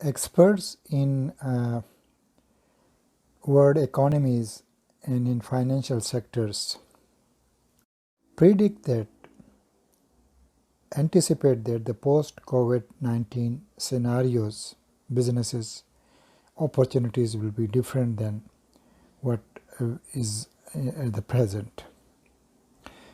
Experts in world economies and in financial sectors predict that anticipate that the post-COVID-19 scenarios, businesses, opportunities will be different than what is at the present.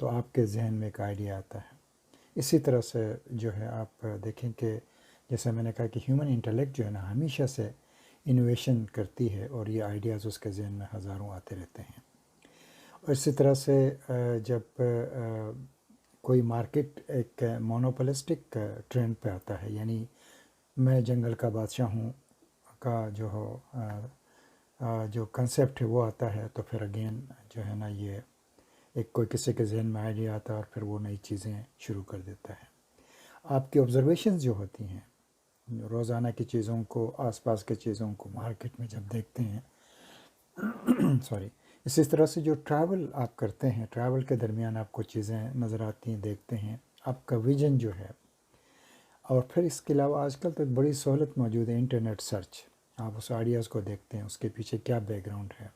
تو آپ کے ذہن میں ایک idea آتا ہے. اسی طرح سے جو ہے آپ دیکھیں کہ جیسے میں نے کہا کہ ہیومن انٹلیکٹ جو ہے نا ہمیشہ سے انوویشن کرتی ہے اور یہ آئیڈیاز اس کے ذہن میں ہزاروں آتے رہتے ہیں. اور اسی طرح سے جب کوئی مارکیٹ ایک مونوپولسٹک ٹرینڈ پہ آتا ہے، یعنی میں جنگل کا بادشاہ ہوں کا جو کنسیپٹ ہے وہ آتا ہے، تو پھر اگین جو ہے نا یہ ایک کوئی کسی کے ذہن میں آئیڈیا آتا ہے اور پھر وہ نئی چیزیں شروع کر دیتا ہے. آپ کی آبزرویشنز جو ہوتی ہیں روزانہ کی چیزوں کو، آس پاس کے چیزوں کو مارکیٹ میں جب دیکھتے ہیں سوری، اسی طرح سے جو ٹریول آپ کرتے ہیں، ٹریول کے درمیان آپ کو چیزیں نظر آتی ہیں، دیکھتے ہیں، آپ کا ویژن جو ہے. اور پھر اس کے علاوہ آج کل تو ایک بڑی سہولت موجود ہے، انٹرنیٹ سرچ. آپ اس آئیڈیاز کو دیکھتے ہیں، اس کے پیچھے کیا بیک گراؤنڈ ہے،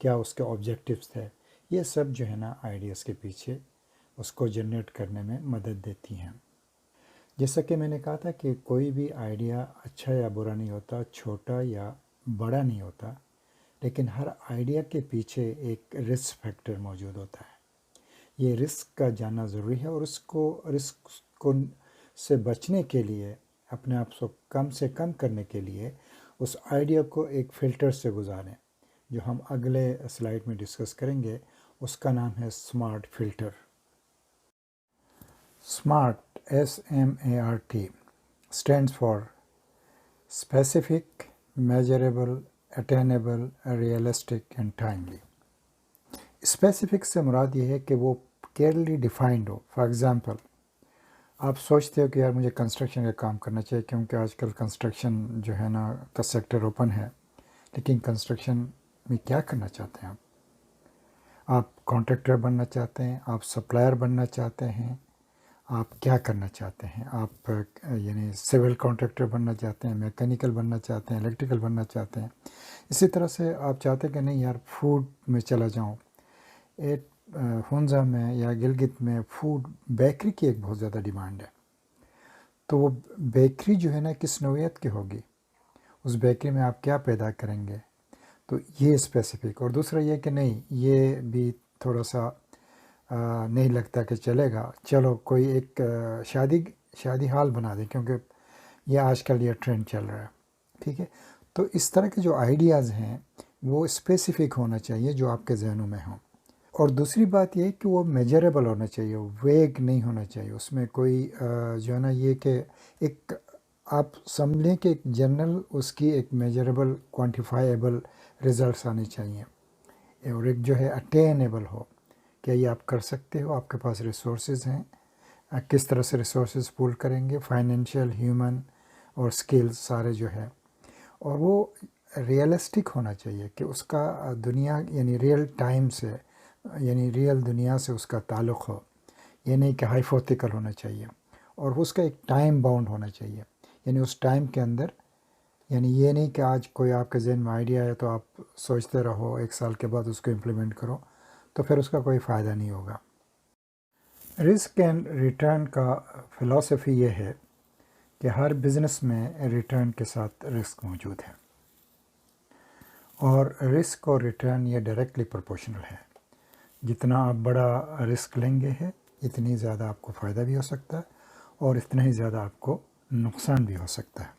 کیا اس کے آبجیکٹیوز تھے. یہ سب جو ہے نا آئیڈیاز کے پیچھے اس کو جنریٹ کرنے میں مدد دیتی ہیں. جیسا کہ میں نے کہا تھا کہ کوئی بھی آئیڈیا اچھا یا برا نہیں ہوتا، چھوٹا یا بڑا نہیں ہوتا، لیکن ہر آئیڈیا کے پیچھے ایک رسک فیکٹر موجود ہوتا ہے. یہ رسک کا جاننا ضروری ہے، اور رسک کو سے بچنے کے لیے، اپنے آپ کو کم سے کم کرنے کے لیے اس آئیڈیا کو ایک فلٹر سے گزاریں، جو ہم اگلے سلائیڈ میں ڈسکس کریں گے. اس کا نام ہے smart filter. SMART SMART stands for specific, measurable, attainable, realistic and timely. Specific سے مراد یہ ہے کہ وہ clearly defined who. For example, آپ سوچتے ہو کہ یار مجھے کنسٹرکشن کا کام کرنا چاہیے، کیونکہ آج کل کنسٹرکشن جو ہے نا کا سیکٹر اوپن ہے، لیکن کنسٹرکشن میں کیا کرنا چاہتے ہیں آپ کانٹریکٹر بننا چاہتے ہیں، آپ سپلائر بننا چاہتے ہیں، آپ کیا کرنا چاہتے ہیں؟ آپ یعنی سول کانٹریکٹر بننا چاہتے ہیں، میکینیکل بننا چاہتے ہیں، الیکٹریکل بننا چاہتے ہیں. اسی طرح سے آپ چاہتے ہیں کہ نہیں یار فوڈ میں چلا جاؤں. ہنزا میں یا گلگت میں فوڈ بیکری کی ایک بہت زیادہ ڈیمانڈ ہے. تو وہ بیکری جو ہے نا کس نوعیت کی ہوگی، اس بیکری میں آپ کیا پیدا کریں گے؟ تو یہ اسپیسیفک. اور دوسرا یہ کہ نہیں یہ بھی تھوڑا سا نہیں لگتا کہ چلے گا، چلو کوئی ایک شادی ہال بنا دیں، کیونکہ یہ آج کل یہ ٹرینڈ چل رہا ہے. ٹھیک ہے، تو اس طرح کے جو آئیڈیاز ہیں وہ اسپیسیفک ہونا چاہیے جو آپ کے ذہنوں میں ہوں. اور دوسری بات یہ کہ وہ میجریبل ہونا چاہیے، ویگ نہیں ہونا چاہیے. اس میں کوئی جو ہے نا یہ کہ ایک آپ سمجھ لیں کہ ایک جنرل اس کی ایک میجریبل کوانٹیفائیبل ریزلٹس آنے چاہیے، اور ایک جو ہے اٹینیبل ہو کہ یہ آپ کر سکتے ہو، آپ کے پاس ریسورسز ہیں، کس طرح سے ریسورسز پول کریں گے، فائنینشیل، ہیومن اور سکلز سارے جو ہے. اور وہ ریئلسٹک ہونا چاہیے کہ اس کا دنیا یعنی ریئل ٹائم سے، یعنی ریئل دنیا سے اس کا تعلق ہو. یہ نہیں کہ ہائیپوتھیکل ہونا چاہیے، اور اس کا ایک ٹائم باؤنڈ ہونا چاہیے، یعنی اس ٹائم کے اندر، یعنی یہ نہیں کہ آج کوئی آپ کے ذہن میں آئیڈیا ہے تو آپ سوچتے رہو، 1 سال کے بعد اس کو امپلیمنٹ کرو، تو پھر اس کا کوئی فائدہ نہیں ہوگا. رسک اینڈ ریٹرن کا فلسفی یہ ہے کہ ہر بزنس میں ریٹرن کے ساتھ رسک موجود ہے، اور رسک اور ریٹرن یہ ڈائریکٹلی پروپورشنل ہے. جتنا آپ بڑا رسک لیں گے ہے، اتنی زیادہ آپ کو فائدہ بھی ہو سکتا ہے، اور اتنا ہی زیادہ آپ کو نقصان بھی ہو سکتا ہے.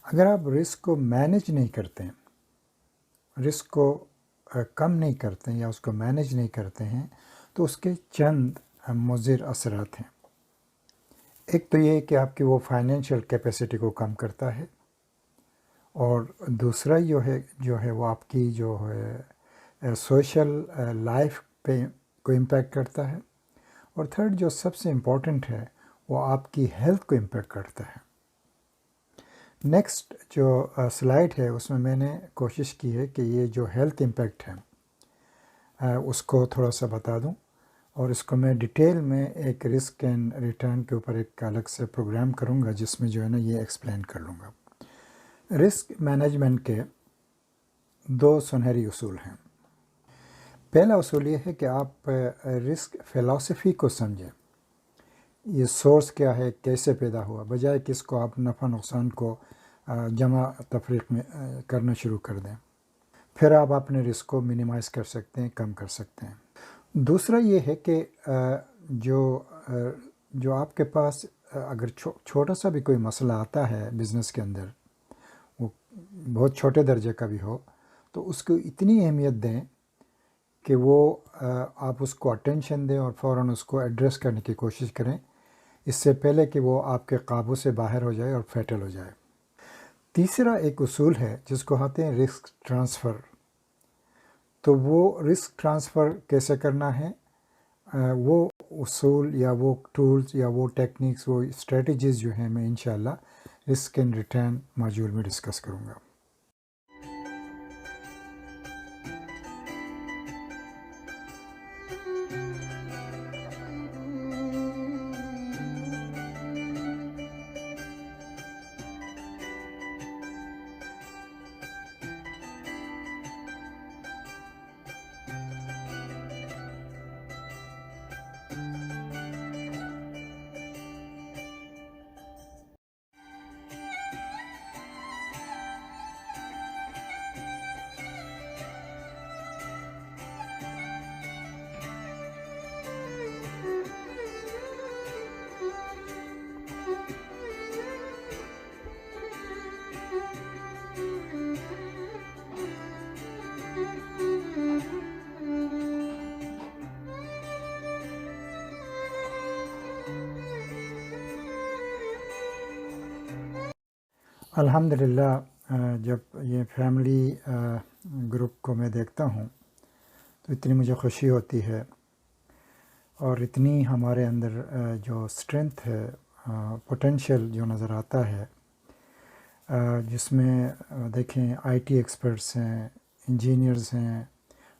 اگر آپ رسک کو مینیج نہیں کرتے ہیں، رسک کو کم نہیں کرتے ہیں یا اس کو مینیج نہیں کرتے ہیں، تو اس کے چند مضر اثرات ہیں. ایک تو یہ کہ آپ کی وہ فائنینشیل کیپیسٹی کو کم کرتا ہے، اور دوسرا جو ہے وہ آپ کی جو ہے سوشل لائف پہ کو امپیکٹ کرتا ہے، اور تھرڈ جو سب سے امپورٹنٹ ہے وہ آپ کی ہیلتھ کو امپیکٹ کرتا ہے. نیکسٹ جو سلائیڈ ہے اس میں نے کوشش کی ہے کہ یہ جو ہیلتھ امپیکٹ ہے اس کو تھوڑا سا بتا دوں، اور اس کو میں ڈیٹیل میں ایک رسک اینڈ ریٹرن کے اوپر ایک الگ سے پروگرام کروں گا، جس میں جو ہے نا یہ ایکسپلین کر لوں گا. رسک مینجمنٹ کے 2 سنہری اصول ہیں. پہلا اصول یہ ہے کہ آپ رسک فلسفی کو سمجھیں، یہ سورس کیا ہے، کیسے پیدا ہوا، بجائے کہ اس کو آپ نفع نقصان کو جمع تفریق میں کرنا شروع کر دیں. پھر آپ اپنے رسک کو منیمائز کر سکتے ہیں، کم کر سکتے ہیں. دوسرا یہ ہے کہ جو آپ کے پاس اگر چھوٹا سا بھی کوئی مسئلہ آتا ہے بزنس کے اندر، وہ بہت چھوٹے درجے کا بھی ہو، تو اس کو اتنی اہمیت دیں کہ وہ آپ اس کو اٹینشن دیں اور فوراً اس کو ایڈریس کرنے کی کوشش کریں، اس سے پہلے کہ وہ آپ کے قابو سے باہر ہو جائے اور فیٹل ہو جائے۔ تیسرا ایک اصول ہے جس کو کہتے ہیں رسک ٹرانسفر۔ تو وہ رسک ٹرانسفر کیسے کرنا ہے، وہ اصول یا وہ ٹولز یا وہ ٹیکنیکس، وہ اسٹریٹجیز جو ہیں، میں انشاءاللہ رسک اینڈ ریٹرن ماڈیول میں ڈسکس کروں گا۔ الحمدللہ جب یہ فیملی گروپ کو میں دیکھتا ہوں تو اتنی مجھے خوشی ہوتی ہے، اور اتنی ہمارے اندر جو اسٹرینتھ ہے، پوٹینشیل جو نظر آتا ہے، جس میں دیکھیں آئی ٹی ایکسپرٹس ہیں، انجینئرز ہیں،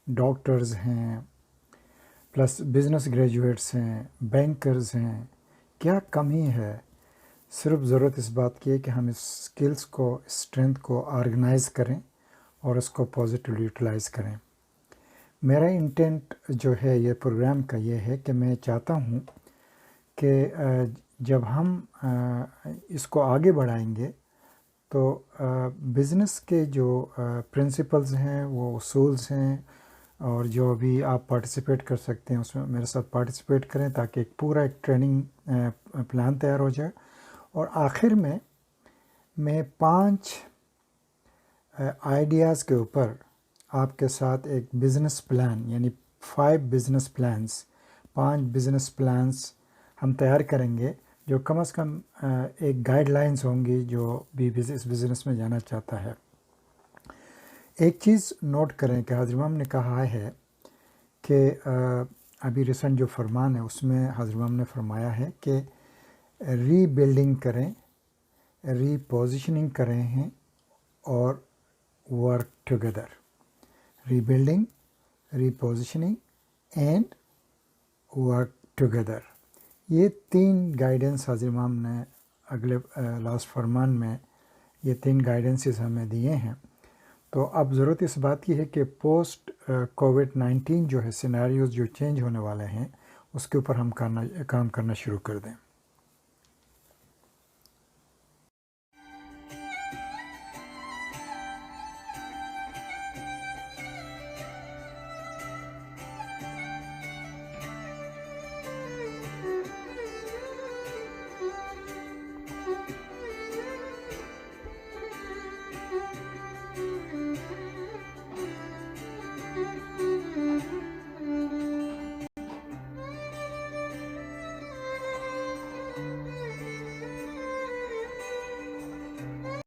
ڈاکٹرز ہیں، پلس بزنس گریجویٹس ہیں، بینکرز ہیں۔ کیا کمی ہے؟ صرف ضرورت اس بات کی ہے کہ ہم اس اسکلس کو، اسٹرینتھ کو آرگنائز کریں اور اس کو پازیٹیولی یوٹیلائز کریں۔ میرا انٹینٹ جو ہے یہ پروگرام کا یہ ہے کہ میں چاہتا ہوں کہ جب ہم اس کو آگے بڑھائیں گے تو بزنس کے جو پرنسپلز ہیں، وہ اصولز ہیں، اور جو بھی آپ پارٹیسپیٹ کر سکتے ہیں اس میں میرے ساتھ پارٹیسپیٹ کریں، تاکہ ایک پورا ایک ٹریننگ پلان تیار ہو جائے، اور آخر میں 5 آئیڈیاز کے اوپر آپ کے ساتھ ایک بزنس پلان، یعنی 5 بزنس پلانس، 5 بزنس پلانس ہم تیار کریں گے، جو کم از کم ایک گائیڈ لائنز ہوں گی جو بھی اس بزنس میں جانا چاہتا ہے۔ ایک چیز نوٹ کریں کہ حضرت امام نے کہا ہے کہ ابھی ریسنٹ جو فرمان ہے اس میں حضرت امام نے فرمایا ہے کہ ری بلڈنگ کریں، ری پوزیشننگ کریں ہیں، اور work together. Rebuilding, repositioning and work together, یہ 3 گائیڈنس حضرت امام نے اگلے لاسٹ فرمان میں یہ 3 گائیڈنسز ہمیں دیے ہیں۔ تو اب ضرورت اس بات کی ہے کہ پوسٹ کووڈ-19 جو ہے سیناریوز جو چینج ہونے والے ہیں، اس کے اوپر ہم کام کرنا شروع کر دیں۔